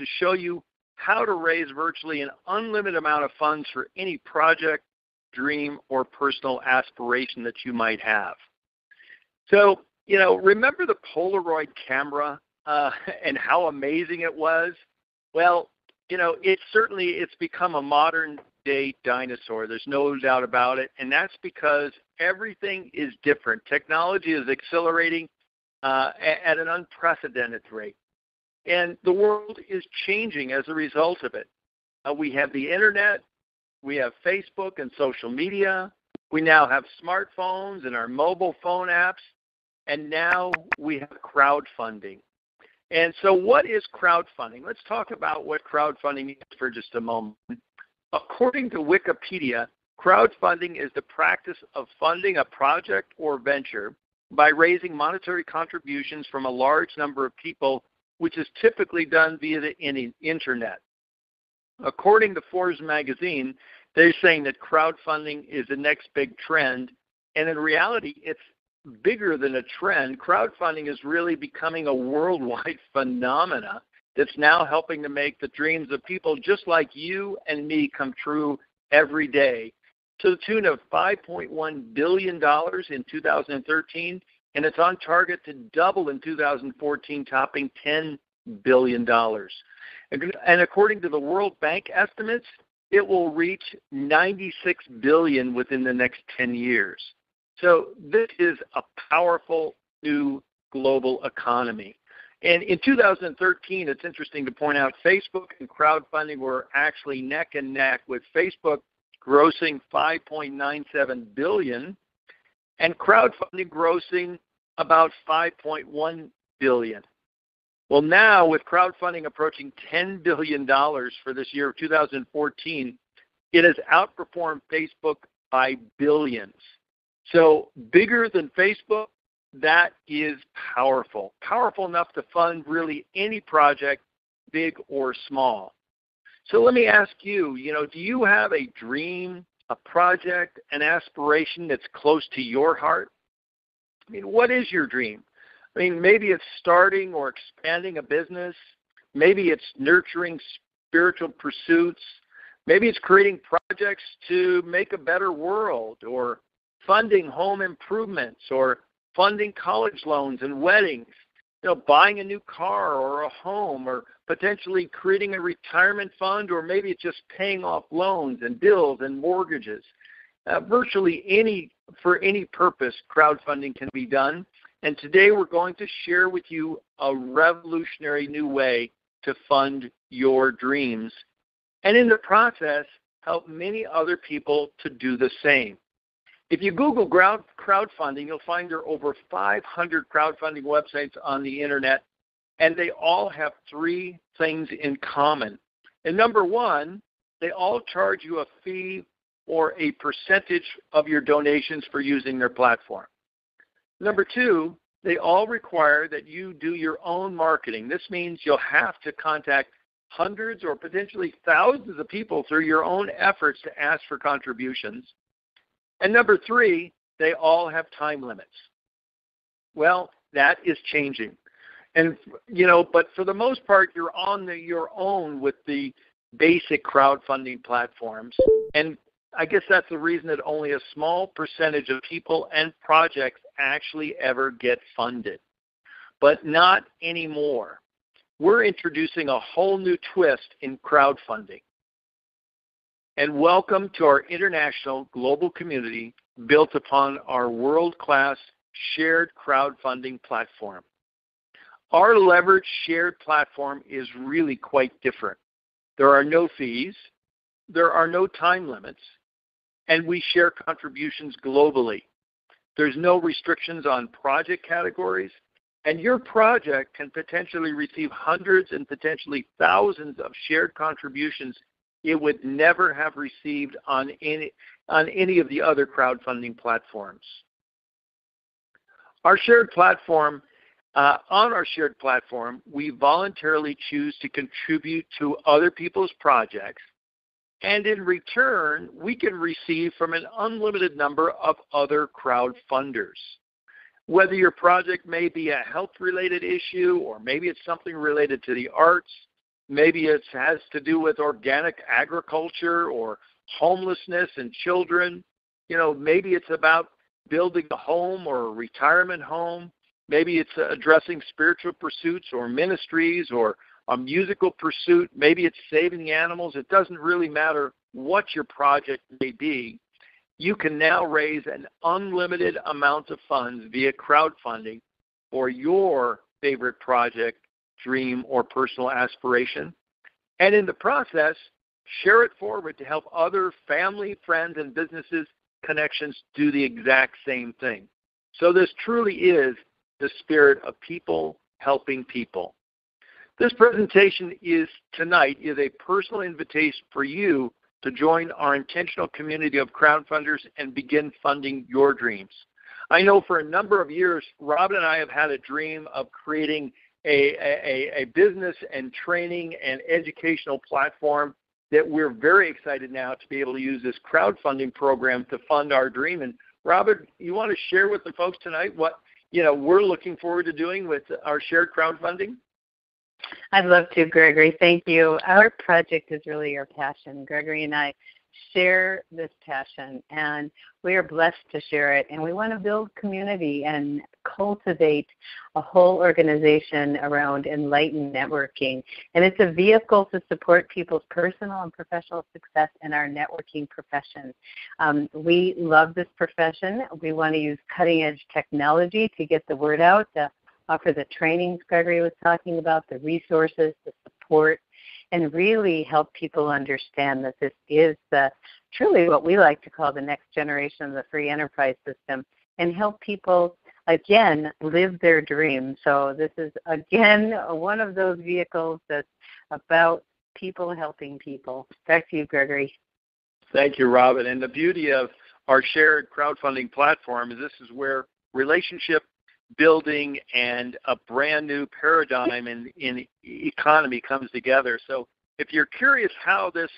to show you how to raise virtually an unlimited amount of funds for any project, dream, or personal aspiration that you might have. So, remember the Polaroid camera and how amazing it was? Well, it's become a modern-day dinosaur. There's no doubt about it, and that's because everything is different. Technology is accelerating at an unprecedented rate, and the world is changing as a result of it. We have the Internet, we have Facebook and social media, we now have smartphones and our mobile phone apps, and now we have crowdfunding. And so what is crowdfunding? Let's talk about what crowdfunding is for just a moment. According to Wikipedia, crowdfunding is the practice of funding a project or venture by raising monetary contributions from a large number of people, which is typically done via the Internet. According to Forbes magazine, they're saying that crowdfunding is the next big trend, and in reality, it's bigger than a trend. Crowdfunding is really becoming a worldwide phenomena that's now helping to make the dreams of people just like you and me come true every day, to the tune of $5.1 billion in 2013, and it's on target to double in 2014, topping $10 billion. And according to the World Bank estimates, it will reach $96 billion within the next 10 years. So this is a powerful new global economy. And in 2013, it's interesting to point out, Facebook and crowdfunding were actually neck and neck, with Facebook grossing $5.97 billion and crowdfunding grossing about $5.1 billion. Well, now with crowdfunding approaching $10 billion for this year of 2014, it has outperformed Facebook by billions. So bigger than Facebook, that is powerful. Powerful enough to fund really any project, big or small. So let me ask you, do you have a dream, a project, an aspiration that's close to your heart? I mean, what is your dream? I mean, maybe it's starting or expanding a business. Maybe it's nurturing spiritual pursuits. Maybe it's creating projects to make a better world, or funding home improvements, or funding college loans and weddings, buying a new car or a home, or potentially creating a retirement fund, or maybe it's just paying off loans and bills and mortgages. Virtually for any purpose, crowdfunding can be done. And today we're going to share with you a revolutionary new way to fund your dreams, and in the process, help many other people to do the same. If you Google crowdfunding, you'll find there are over 500 crowdfunding websites on the Internet, and they all have three things in common. And number one, they all charge you a fee or a percentage of your donations for using their platform. Number two, they all require that you do your own marketing. This means you'll have to contact hundreds or potentially thousands of people through your own efforts to ask for contributions. And number three, they all have time limits. Well, that is changing. And, but for the most part, you're on your own with the basic crowdfunding platforms. And I guess that's the reason that only a small percentage of people and projects actually ever get funded. But not anymore. We're introducing a whole new twist in crowdfunding. And welcome to our international global community built upon our world-class shared crowdfunding platform. Our leveraged shared platform is really quite different. There are no fees, there are no time limits, and we share contributions globally. There's no restrictions on project categories, and your project can potentially receive hundreds and potentially thousands of shared contributions it would never have received on any of the other crowdfunding platforms. On our shared platform, we voluntarily choose to contribute to other people's projects, and in return, we can receive from an unlimited number of other crowdfunders. Whether your project may be a health-related issue, or maybe it's something related to the arts, Maybe it has to do with organic agriculture or homelessness and children. Maybe it's about building a home or a retirement home. Maybe it's addressing spiritual pursuits or ministries or a musical pursuit. Maybe it's saving animals. It doesn't really matter what your project may be. You can now raise an unlimited amount of funds via crowdfunding for your favorite project, dream, or personal aspiration. And in the process, share it forward to help other family, friends, and businesses connections do the exact same thing. So this truly is the spirit of people helping people. This presentation tonight is a personal invitation for you to join our intentional community of crowdfunders and begin funding your dreams. I know for a number of years, Robin and I have had a dream of creating a business and training and educational platform that we're very excited now to be able to use this crowdfunding program to fund our dream. And Robin, you want to share with the folks tonight what we're looking forward to doing with our shared crowdfunding? I'd love to, Gregory. Thank you. Our project is really our passion. Gregory and I share this passion, and we are blessed to share it. And we want to build community and cultivate a whole organization around enlightened networking. And it's a vehicle to support people's personal and professional success in our networking profession. We love this profession. We want to use cutting-edge technology to get the word out, to offer the trainings Gregory was talking about, the resources, the support, and really help people understand that this is truly what we like to call the next generation of the free enterprise system, and help people, again, live their dreams. So this is, again, one of those vehicles that's about people helping people. Back to you, Gregory. Thank you, Robin. And the beauty of our shared crowdfunding platform is this is where relationship building and a brand new paradigm in economy comes together. So if you're curious how this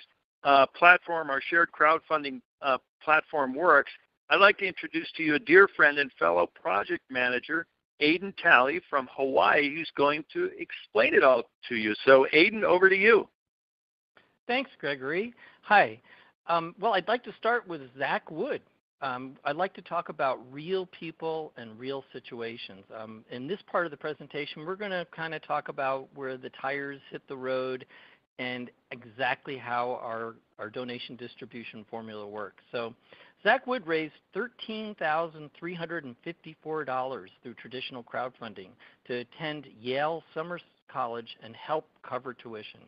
platform, our shared crowdfunding platform works, I'd like to introduce to you a dear friend and fellow project manager, Aiden Talley from Hawaii, who's going to explain it all to you. So Aiden, over to you. Thanks, Gregory. Hi. Well, I'd like to start with Zach Wood. I'd like to talk about real people and real situations. In this part of the presentation, we're going to kind of talk about where the tires hit the road and exactly how our donation distribution formula works. So Zach Wood raised $13,354 through traditional crowdfunding to attend Yale Summer College and help cover tuition.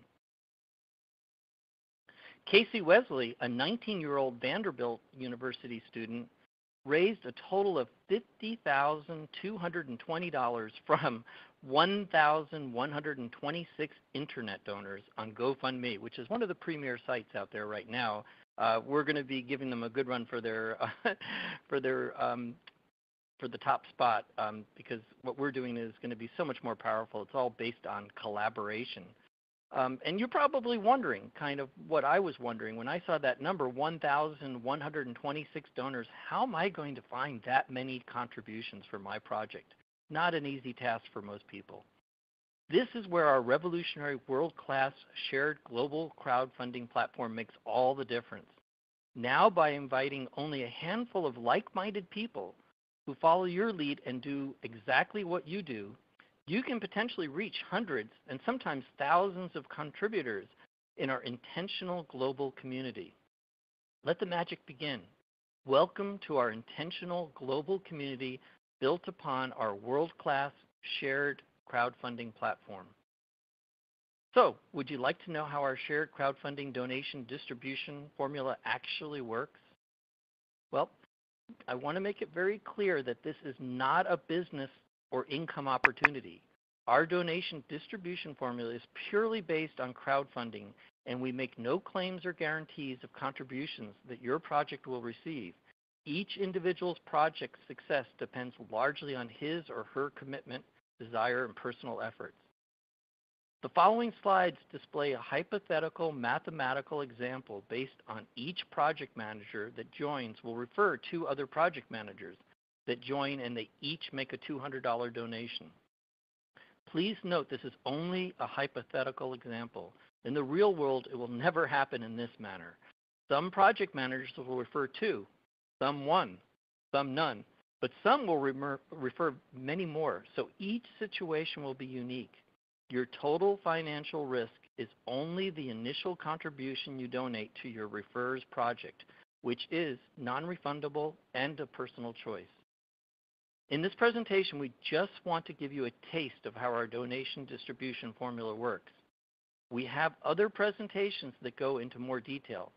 Casey Wesley, a 19-year-old Vanderbilt University student, raised a total of $50,220 from 1,126 internet donors on GoFundMe, which is one of the premier sites out there right now. We're going to be giving them a good run for their for the top spot because what we're doing is going to be so much more powerful. It's all based on collaboration. And you're probably wondering, kind of what I was wondering, when I saw that number, 1,126 donors, how am I going to find that many contributions for my project? Not an easy task for most people. This is where our revolutionary world-class shared global crowdfunding platform makes all the difference. Now, by inviting only a handful of like-minded people who follow your lead and do exactly what you do, you can potentially reach hundreds and sometimes thousands of contributors in our intentional global community. Let the magic begin. Welcome to our intentional global community built upon our world-class shared crowdfunding platform. So, would you like to know how our shared crowdfunding donation distribution formula actually works? Well, I want to make it very clear that this is not a business or income opportunity. Our donation distribution formula is purely based on crowdfunding, and we make no claims or guarantees of contributions that your project will receive. Each individual's project success depends largely on his or her commitment, desire, and personal efforts. The following slides display a hypothetical mathematical example based on each project manager that joins will refer to other project managers that join, and they each make a $200 donation. Please note this is only a hypothetical example. In the real world, it will never happen in this manner. Some project managers will refer two, some one, some none, but some will refer many more. So each situation will be unique. Your total financial risk is only the initial contribution you donate to your referrer's project, which is non-refundable and of personal choice. In this presentation, we just want to give you a taste of how our donation distribution formula works. We have other presentations that go into more detail.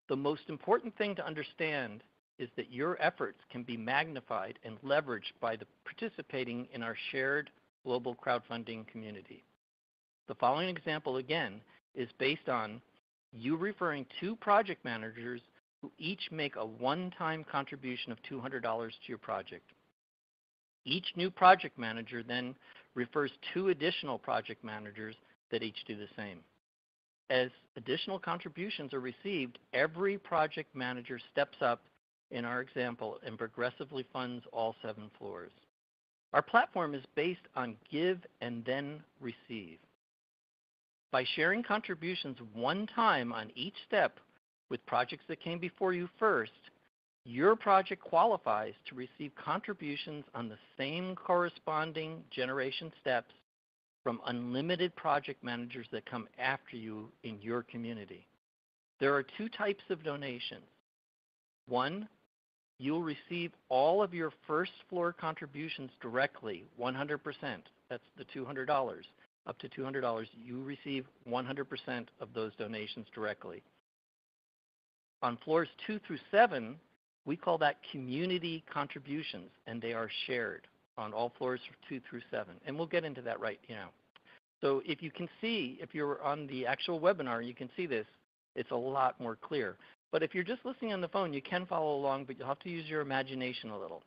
The most important thing to understand is that your efforts can be magnified and leveraged by the participating in our shared global crowdfunding community. The following example, again, is based on you referring two project managers who each make a one-time contribution of $200 to your project. Each new project manager then refers two additional project managers that each do the same. As additional contributions are received, every project manager steps up in our example and progressively funds all 7 floors. Our platform is based on give and then receive. By sharing contributions one time on each step with projects that came before you first, your project qualifies to receive contributions on the same corresponding generation steps from unlimited project managers that come after you in your community. There are 2 types of donations. One, you'll receive all of your first floor contributions directly, 100%. That's the $200. Up to $200, you receive 100% of those donations directly. On floors 2 through 7, we call that community contributions, and they are shared on all floors 2 through 7. And we'll get into that right now. So if you can see, if you're on the actual webinar, you can see this, it's a lot more clear. But if you're just listening on the phone, you can follow along, but you'll have to use your imagination a little.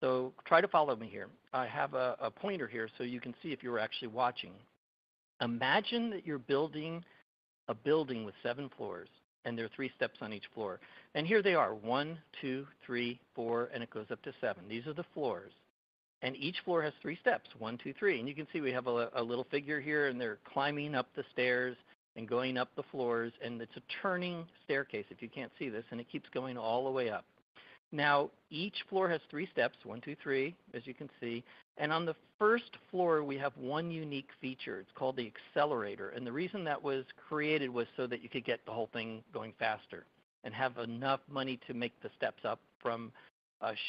So try to follow me here. I have a pointer here so you can see if you're actually watching. Imagine that you're building a building with 7 floors, and there are 3 steps on each floor. And here they are, 1, 2, 3, 4, and it goes up to 7. These are the floors. And each floor has 3 steps, 1, 2, 3. And you can see we have a little figure here, and they're climbing up the stairs and going up the floors, and it's a turning staircase if you can't see this, and it keeps going all the way up. Now, each floor has 3 steps, 1, 2, 3, as you can see. And on the first floor, we have one unique feature. It's called the accelerator. And the reason that was created was so that you could get the whole thing going faster and have enough money to make the steps up from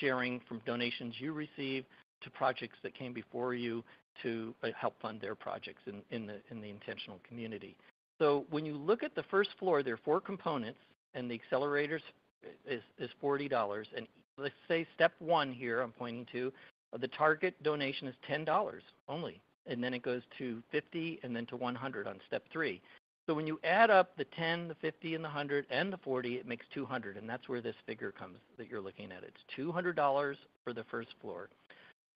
sharing from donations you receive to projects that came before you to help fund their projects in the intentional community. So when you look at the first floor, there are 4 components, and the accelerator is $40. And let's say step 1 here I'm pointing to, the target donation is $10 only. And then it goes to 50 and then to 100 on step 3. So when you add up the 10, the 50, and the 100, and the 40, it makes 200. And that's where this figure comes that you're looking at. It's $200 for the first floor.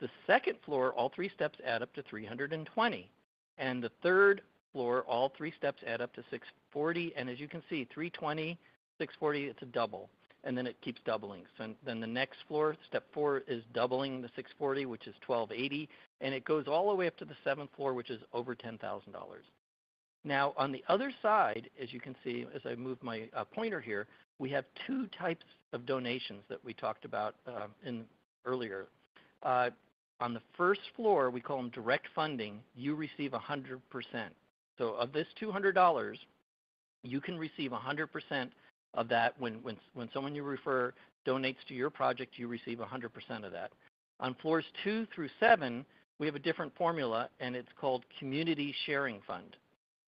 The second floor, all 3 steps add up to 320. And the third floor, all 3 steps add up to 640. And as you can see, 320, 640, it's a double. And then it keeps doubling. So then the next floor, step 4, is doubling the 640, which is 1280. And it goes all the way up to the 7th floor, which is over $10,000. Now, on the other side, as you can see, as I move my pointer here, we have 2 types of donations that we talked about earlier. On the first floor, we call them direct funding. You receive 100%. So of this $200, you can receive 100% of that. When someone you refer donates to your project, you receive 100% of that. On floors 2 through 7, we have a different formula, and it's called Community Sharing Fund.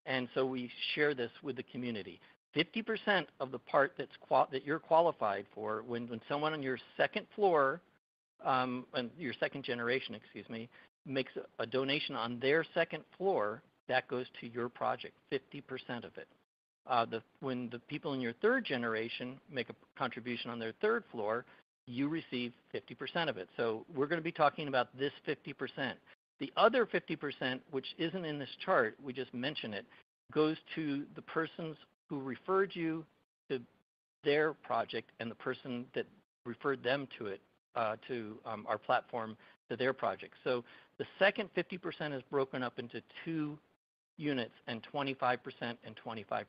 And so we share this with the community. 50% of the part that you're qualified for, when someone on your second floor, and your second generation, makes a donation on their second floor, that goes to your project, 50% of it. When the people in your third generation make a contribution on their third floor, you receive 50% of it. So we're going to be talking about this 50%. The other 50%, which isn't in this chart, we just mention it, goes to the persons who referred you to their project and the person that referred them to it, to our platform to their project. So the second 50% is broken up into 2 units, and 25% and 25%.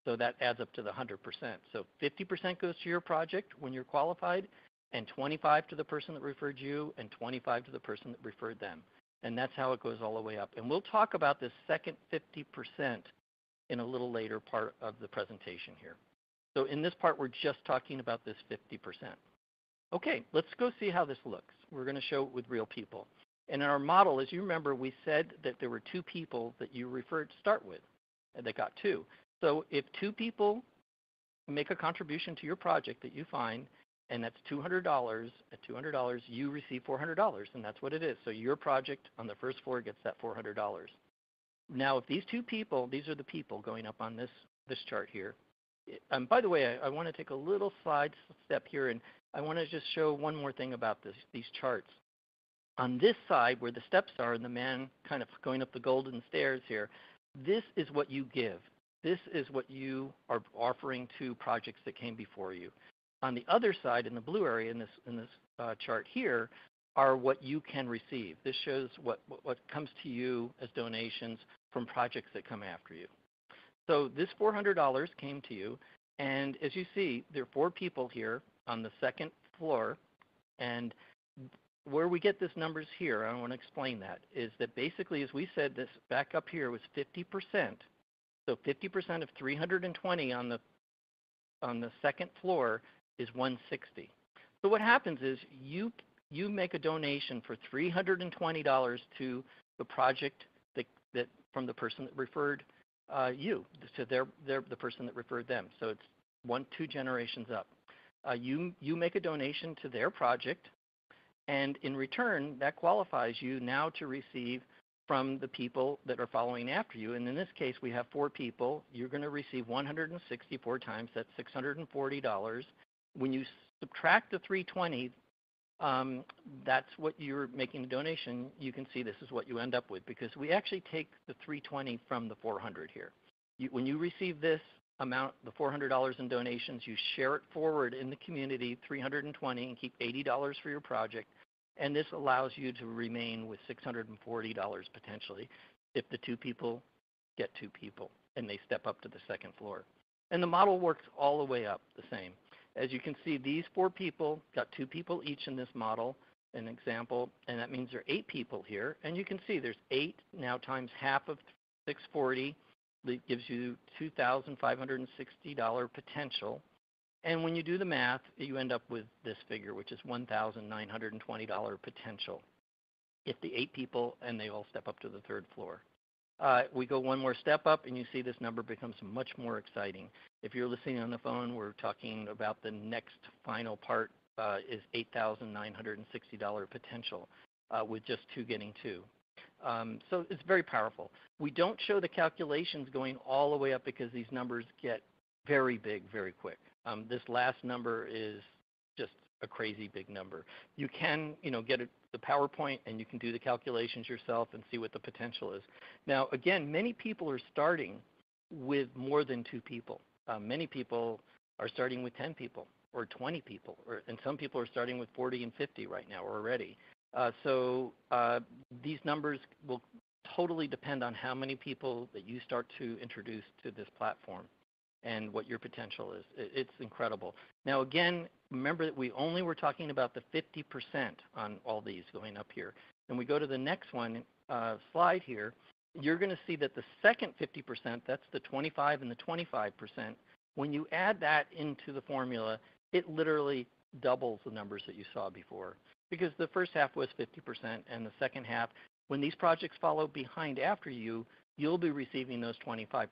So that adds up to the 100%. So 50% goes to your project when you're qualified, and 25 to the person that referred you, and 25 to the person that referred them. And that's how it goes all the way up. And we'll talk about this second 50% in a little later part of the presentation here. So in this part, we're just talking about this 50%. Okay, let's go see how this looks. We're going to show it with real people. And in our model, as you remember, we said that there were 2 people that you referred to start with, and they got 2. So if 2 people make a contribution to your project that you find, and that's $200, at $200, you receive $400, and that's what it is. So your project on the first floor gets that $400. Now, if these 2 people, these are the people going up on this chart here. By the way, I want to take a little side step here, and I want to just show one more thing about these charts. On this side, where the steps are and the man kind of going up the golden stairs here, this is what you give. This is what you are offering to projects that came before you. On the other side, in the blue area in this chart here, are what you can receive. This shows what comes to you as donations from projects that come after you. So this $400 came to you, and as you see, there are 4 people here on the second floor, and where we get these numbers here, I want to explain that, is that basically, as we said, this back up here was 50%. So 50% of 320 on the second floor is 160. So what happens is you make a donation for $320 to the project that from the person that referred you, to the person that referred them. So it's 2 generations up. You make a donation to their project, and in return, that qualifies you now to receive from the people that are following after you. And in this case, we have 4 people. You're going to receive 164 times. That's $640. When you subtract the 320, that's what you're making a donation. You can see this is what you end up with, because we actually take the 320 from the 400 here. When you receive this amount, the $400 in donations, you share it forward in the community, 320, and keep $80 for your project. And this allows you to remain with $640 potentially if the 2 people get 2 people and they step up to the second floor. And the model works all the way up the same. As you can see, these 4 people got 2 people each in this model, an example, and that means there are 8 people here. And you can see there's 8 now times half of 640. That gives you $2,560 potential. And when you do the math, you end up with this figure, which is $1,920 potential if the 8 people and they all step up to the third floor. We go one more step up, and you see this number becomes much more exciting. If you're listening on the phone, we're talking about the next final part is $8,960 potential with just 2 getting 2. So it's very powerful. We don't show the calculations going all the way up because these numbers get very big very quick. This last number is just a crazy big number. You can, get the PowerPoint and you can do the calculations yourself and see what the potential is. Now, again, many people are starting with more than 2 people. Many people are starting with 10 people or 20 people, and some people are starting with 40 and 50 right now already. So these numbers will totally depend on how many people that you start to introduce to this platform and what your potential is. It's incredible. Now, again, remember that we only were talking about the 50% on all these going up here. And we go to the next slide here, you're going to see that the second 50%, that's the 25 and the 25%, when you add that into the formula, it literally doubles the numbers that you saw before. Because the first half was 50%, and the second half, when these projects follow behind after you, you'll be receiving those 25%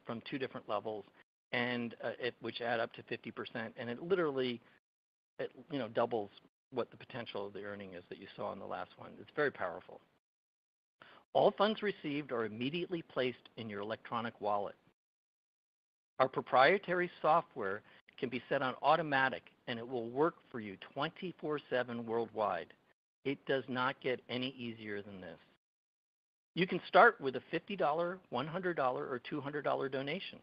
from 2 different levels, and which add up to 50%, and it literally, doubles what the potential of the earning is that you saw in the last one. It's very powerful. All funds received are immediately placed in your electronic wallet. Our proprietary software can be set on automatic, and it will work for you 24/7 worldwide. It does not get any easier than this. You can start with a $50, $100, or $200 donation.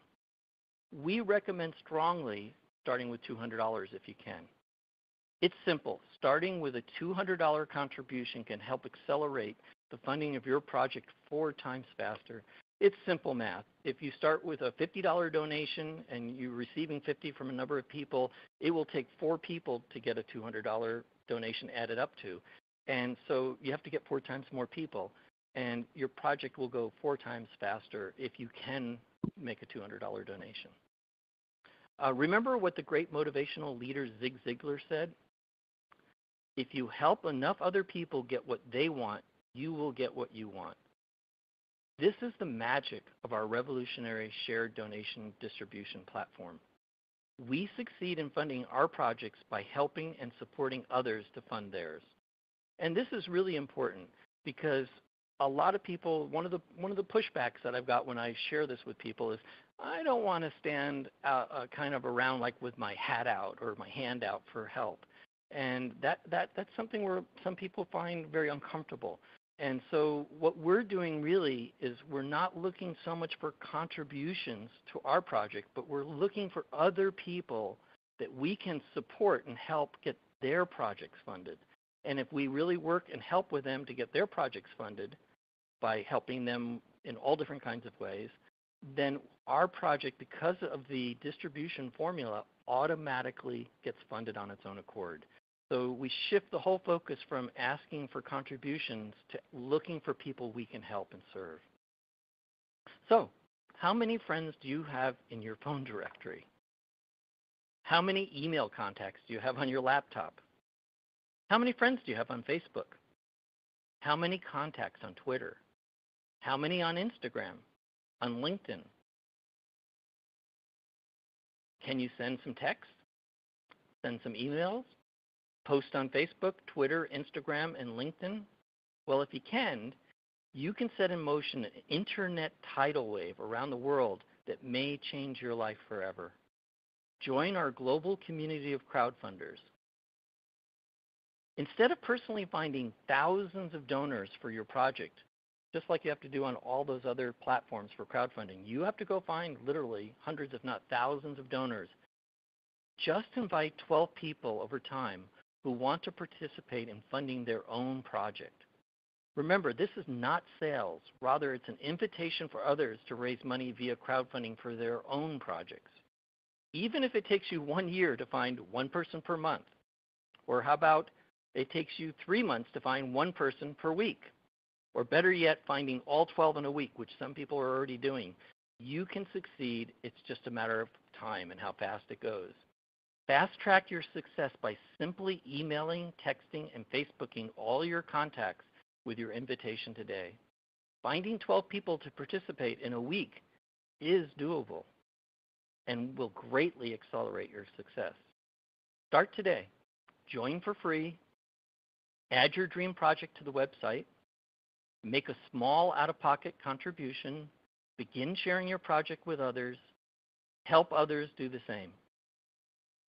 We recommend strongly starting with $200 if you can. It's simple. Starting with a $200 contribution can help accelerate the funding of your project 4 times faster. It's simple math. If you start with a $50 donation and you're receiving 50 from a number of people, it will take 4 people to get a $200 donation added up to. And so you have to get 4 times more people, and your project will go 4 times faster if you can make a $200 donation. Remember what the great motivational leader Zig Ziglar said? If you help enough other people get what they want, you will get what you want. This is the magic of our revolutionary shared donation distribution platform. We succeed in funding our projects by helping and supporting others to fund theirs. And this is really important because a lot of people, one of the pushbacks that I've got when I share this with people is, I don't want to stand kind of around like with my hat out or my hand out for help. And that's something where some people find very uncomfortable. And so what we're doing really is we're not looking so much for contributions to our project, but we're looking for other people that we can support and help get their projects funded. And if we really work and help with them to get their projects funded by helping them in all different kinds of ways, then our project, because of the distribution formula, automatically gets funded on its own accord. So we shift the whole focus from asking for contributions to looking for people we can help and serve. So how many friends do you have in your phone directory? How many email contacts do you have on your laptop? How many friends do you have on Facebook? How many contacts on Twitter? How many on Instagram? On LinkedIn? Can you send some text? Send some emails? Post on Facebook, Twitter, Instagram, and LinkedIn? Well, if you can set in motion an internet tidal wave around the world that may change your life forever. Join our global community of crowdfunders. Instead of personally finding thousands of donors for your project, just like you have to do on all those other platforms for crowdfunding, you have to go find literally hundreds, if not thousands of donors. Just invite 12 people over time who want to participate in funding their own project. Remember, this is not sales. Rather, it's an invitation for others to raise money via crowdfunding for their own projects. Even if it takes you 1 year to find 1 person per month, or how about it takes you 3 months to find 1 person per week, or better yet, finding all 12 in a week, which some people are already doing, you can succeed. It's just a matter of time and how fast it goes. Fast track your success by simply emailing, texting, and Facebooking all your contacts with your invitation today. Finding 12 people to participate in a week is doable and will greatly accelerate your success. Start today. Join for free. Add your dream project to the website. Make a small out-of-pocket contribution. Begin sharing your project with others. Help others do the same.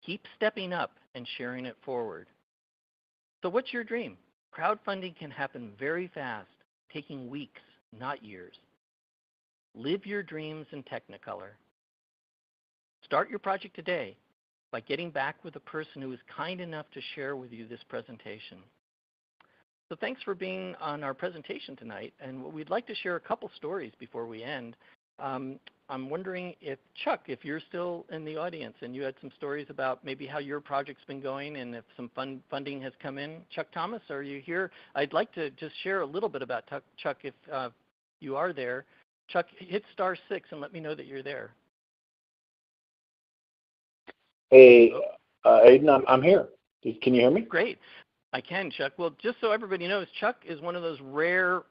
Keep stepping up and sharing it forward. So what's your dream? Crowdfunding can happen very fast, taking weeks, not years. Live your dreams in Technicolor. Start your project today by getting back with the person who was kind enough to share with you this presentation. So thanks for being on our presentation tonight, and we'd like to share a couple stories before we end. I'm wondering if, Chuck, if you're still in the audience and you had some stories about maybe how your project's been going and if some funding has come in. Chuck Thomas, are you here? I'd like to just share a little bit about Chuck if you are there. Chuck, hit *6 and let me know that you're there. Hey, Aiden, I'm here. Can you hear me? Great. I can, Chuck. Well, just so everybody knows, Chuck is one of those rare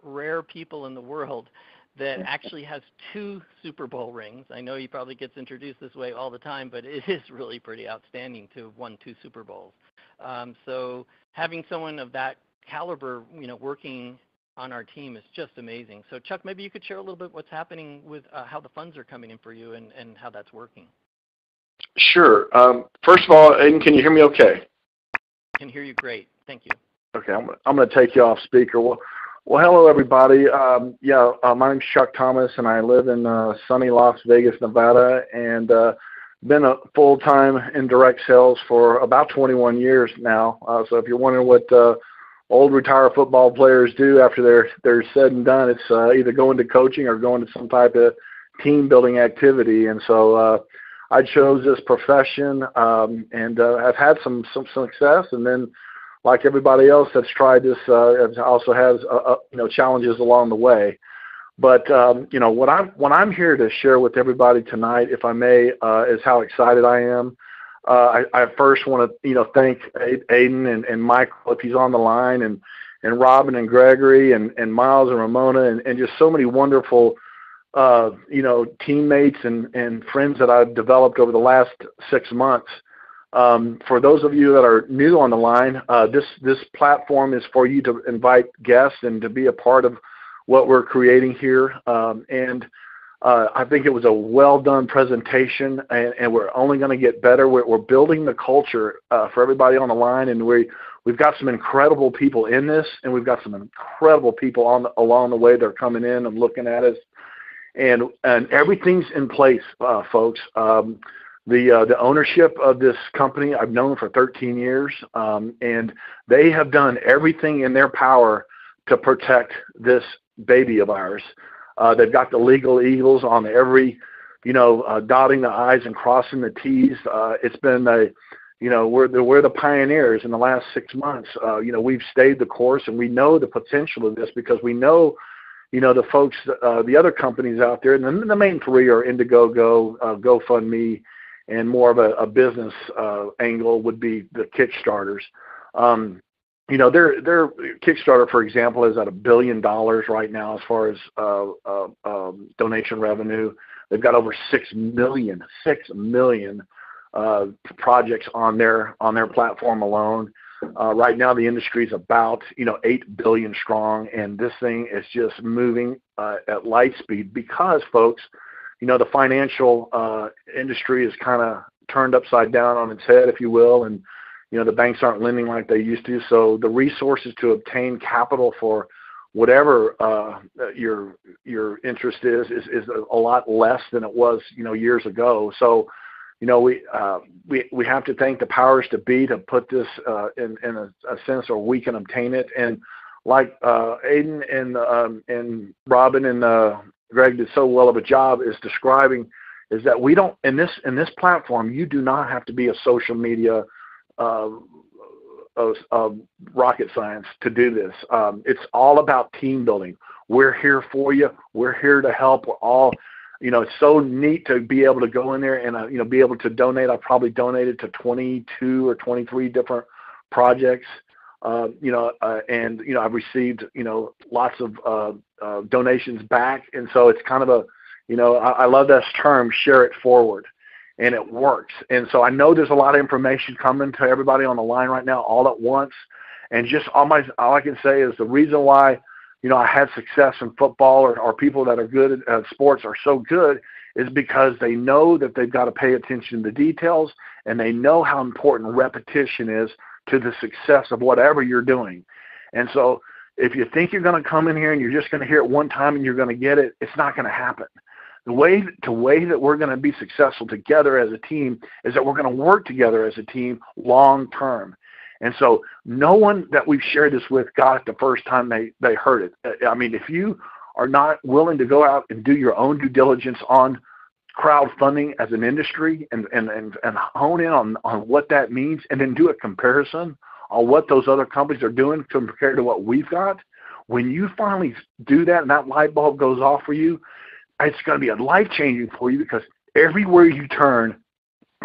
people in the world that actually has 2 Super Bowl rings. I know he probably gets introduced this way all the time, but it is really pretty outstanding to have won 2 Super Bowls. So having someone of that caliber, working on our team is just amazing. So Chuck, maybe you could share a little bit what's happening with how the funds are coming in for you and how that's working. Sure. First of all, Aiden, can you hear me okay? I can hear you great. Thank you. Okay, I'm going to take you off speaker. Well, hello, everybody. My name's Chuck Thomas, and I live in sunny Las Vegas, Nevada. And been a full-time in direct sales for about 21 years now. So if you're wondering what old retired football players do after they're said and done, it's either going to coaching or going to some type of team building activity. And so I chose this profession and I've had some success. And then, like everybody else that's tried this, it also has challenges along the way. But what I'm here to share with everybody tonight, if I may, is how excited I am. I first want to thank Aiden and Michael if he's on the line, and Robin and Gregory and Miles and Ramona and just so many wonderful teammates and friends that I've developed over the last 6 months. For those of you that are new on the line, this platform is for you to invite guests and to be a part of what we're creating here. I think it was a well-done presentation, and we're only going to get better. We're building the culture for everybody on the line, and we've got some incredible people in this, and we've got some incredible people along the way that are coming in and looking at us. And everything's in place, folks. The ownership of this company I've known for 13 years, and they have done everything in their power to protect this baby of ours. They've got the legal eagles on every, dotting the I's and crossing the T's. It's been we're the pioneers in the last 6 months. We've stayed the course, and we know the potential of this because we know, the folks, the other companies out there, and the main three are Indiegogo, GoFundMe, and more of a business angle would be the Kickstarters. Their Kickstarter, for example, is at $1 billion right now as far as donation revenue. They've got over 6 million projects on their platform alone. Right now, the industry is about 8 billion strong, and this thing is just moving at light speed because, folks, the financial industry is kind of turned upside down on its head, if you will, and the banks aren't lending like they used to. So the resources to obtain capital for whatever your interest is a lot less than it was years ago. So we have to thank the powers to be to put this in a sense where we can obtain it. And like Aiden and Robin and Greg did so well of a job is describing, is that we don't in this platform, you do not have to be a social media rocket science to do this. It's all about team building. We're here for you. We're here to help. We're all, it's so neat to be able to go in there and be able to donate. I've probably donated to 22 or 23 different projects. I've received lots of donations back, and so it's kind of I love this term, share it forward. And it works. And so I know there's a lot of information coming to everybody on the line right now all at once. And just all I can say is the reason why, I had success in football or people that are good at sports are so good is because they know that they've got to pay attention to the details, and they know how important repetition is to the success of whatever you're doing. And so if you think you're going to come in here and you're just going to hear it one time and you're going to get it, it's not going to happen. The way that we're going to be successful together as a team is that we're going to work together as a team long term. And so no one that we've shared this with got it the first time they heard it. I mean, if you are not willing to go out and do your own due diligence on crowdfunding as an industry and hone in on what that means, and then do a comparison on what those other companies are doing compared to what we've got, when you finally do that and that light bulb goes off for you, it's going to be a life-changing for you, because everywhere you turn,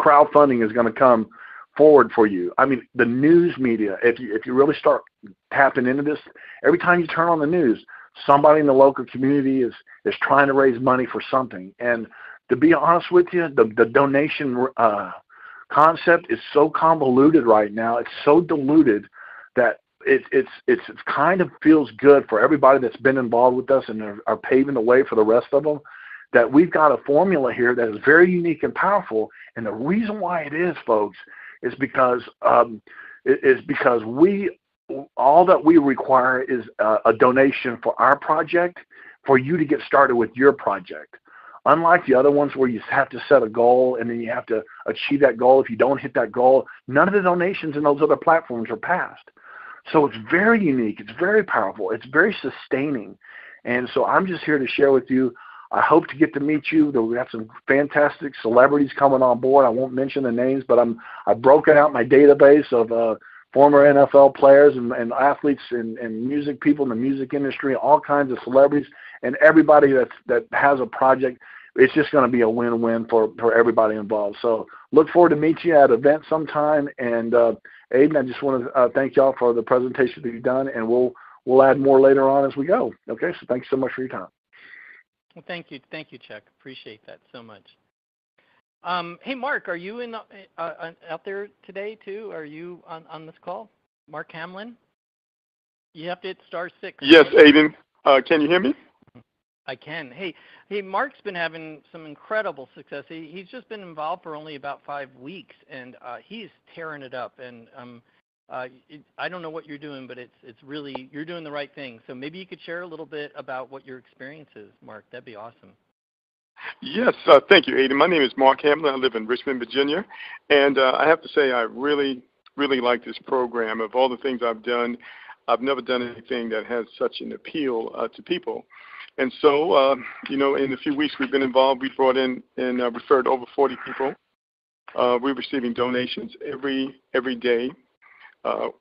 crowdfunding is going to come forward for you. I mean, the news media, if you really start tapping into this, every time you turn on the news, somebody in the local community is trying to raise money for something. And to be honest with you, the donation concept is so convoluted right now. It's so diluted that it's kind of feels good for everybody that's been involved with us and are paving the way for the rest of them, that we've got a formula here that is very unique and powerful. And the reason why it is, folks, is because all that we require is a donation for our project, for you to get started with your project. Unlike the other ones where you have to set a goal and then you have to achieve that goal. If you don't hit that goal, none of the donations in those other platforms are passed. So it's very unique. It's very powerful. It's very sustaining. And so I'm just here to share with you. I hope to get to meet you. We have some fantastic celebrities coming on board. I won't mention the names, but I've broken out my database of former NFL players and athletes and music people in the music industry, all kinds of celebrities, and everybody that has a project. It's just going to be a win-win for everybody involved. So look forward to meeting you at an event sometime. And Aiden, I just want to thank y'all for the presentation that you've done, and we'll add more later on as we go. Okay, so thanks so much for your time. Well, thank you, Chuck. Appreciate that so much. Hey, Mark, are you out there today too? Are you on this call, Mark Hamlin? You have to hit *6. Yes, Aiden. Can you hear me? I can. Hey, Mark's been having some incredible success. He's just been involved for only about 5 weeks, and he's tearing it up. And I don't know what you're doing, but it's really, you're doing the right thing. So maybe you could share a little bit about what your experience is, Mark. That'd be awesome. Yes, thank you, Aiden. My name is Mark Hamlin. I live in Richmond, Virginia, and I have to say I really, really like this program. Of all the things I've done, I've never done anything that has such an appeal to people. And so, in a few weeks we've been involved. We brought in and referred over 40 people. We're receiving donations every day.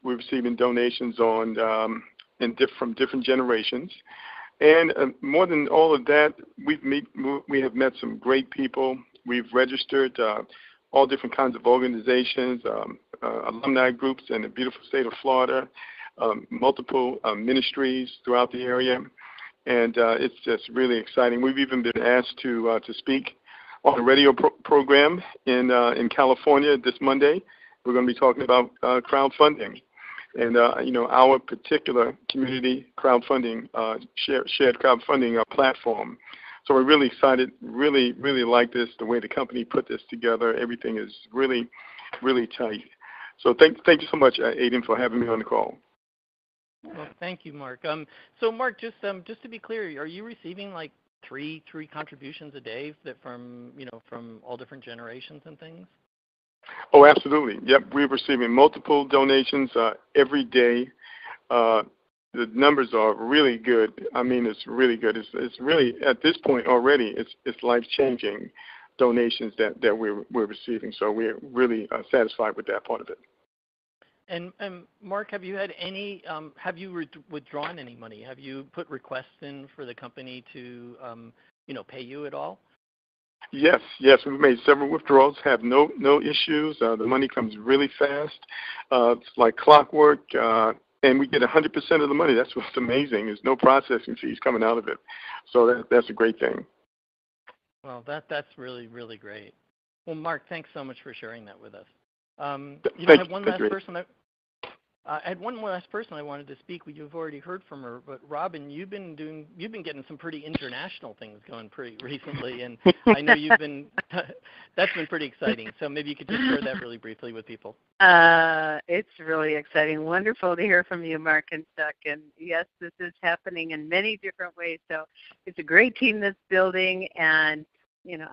We're receiving donations from different generations. And more than all of that, we have met some great people. We've registered all different kinds of organizations, alumni groups in the beautiful state of Florida, multiple ministries throughout the area. And it's just really exciting. We've even been asked to speak on a radio program in California this Monday. We're going to be talking about crowdfunding. And, our particular community crowdfunding, shared crowdfunding platform. So we're really excited, really, really like this, the way the company put this together. Everything is really, really tight. So thank you so much, Aiden, for having me on the call. Well, thank you, Mark. So, Mark, just to be clear, are you receiving like three contributions a day from all different generations and things? Oh, absolutely. Yep, we're receiving multiple donations every day. The numbers are really good. I mean, it's really good. It's really, at this point already, it's life-changing donations that we're receiving. So we're really satisfied with that part of it. And Mark, have you had any? Have you withdrawn any money? Have you put requests in for the company to, pay you at all? Yes, we've made several withdrawals. Have no issues. The money comes really fast. It's like clockwork, and we get 100% of the money. That's what's amazing. There's no processing fees coming out of it, so that's a great thing. Well, that's really, really great. Well, Mark, thanks so much for sharing that with us. I had one last person I wanted to speak with. You've already heard from her, but Robin, you've been getting some pretty international things going pretty recently, and I know you've been. That's been pretty exciting. So maybe you could just share that really briefly with people. It's really exciting. Wonderful to hear from you, Mark and Chuck. And yes, this is happening in many different ways. So it's a great team that's building, and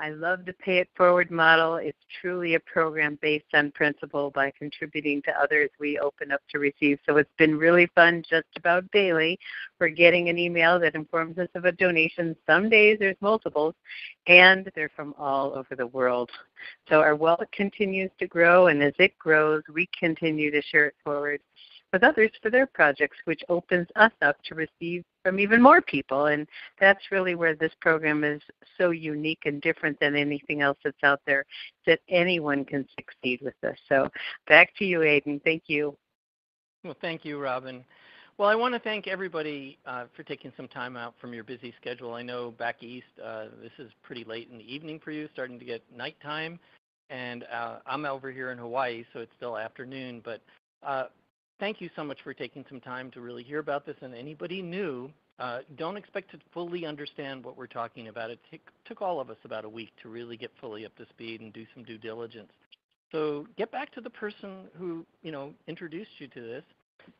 I love the pay it forward model. It's truly a program based on principle. By contributing to others, we open up to receive. So it's been really fun just about daily. We're getting an email that informs us of a donation. Some days there's multiples, and they're from all over the world. So our wallet continues to grow, and as it grows, we continue to share it forward with others for their projects, which opens us up to receive from even more people. And that's really where this program is so unique and different than anything else that's out there, that anyone can succeed with this. So back to you, Aiden. Thank you. Well, thank you, Robin. Well, I want to thank everybody for taking some time out from your busy schedule. I know back east, this is pretty late in the evening for you, starting to get nighttime. And I'm over here in Hawaii, so it's still afternoon. But thank you so much for taking some time to really hear about this. And anybody new, don't expect to fully understand what we're talking about. It took all of us about a week to really get fully up to speed and do some due diligence. So get back to the person who, introduced you to this.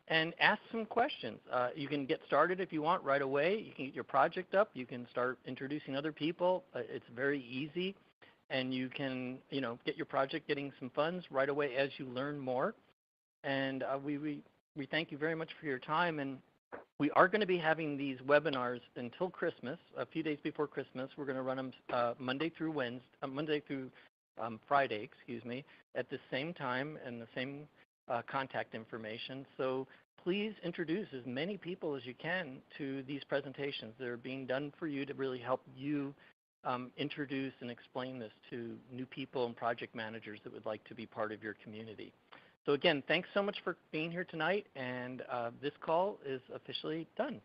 and ask some questions. You can get started if you want right away. You can get your project up. You can start introducing other people. It's very easy, and you can, get your project getting some funds right away as you learn more. And we thank you very much for your time. And we are going to be having these webinars until Christmas, a few days before Christmas. We're going to run them Monday through Friday, at the same time and the same contact information. So please introduce as many people as you can to these presentations. They're being done for you to really help you introduce and explain this to new people and project managers that would like to be part of your community. So again, thanks so much for being here tonight, and this call is officially done.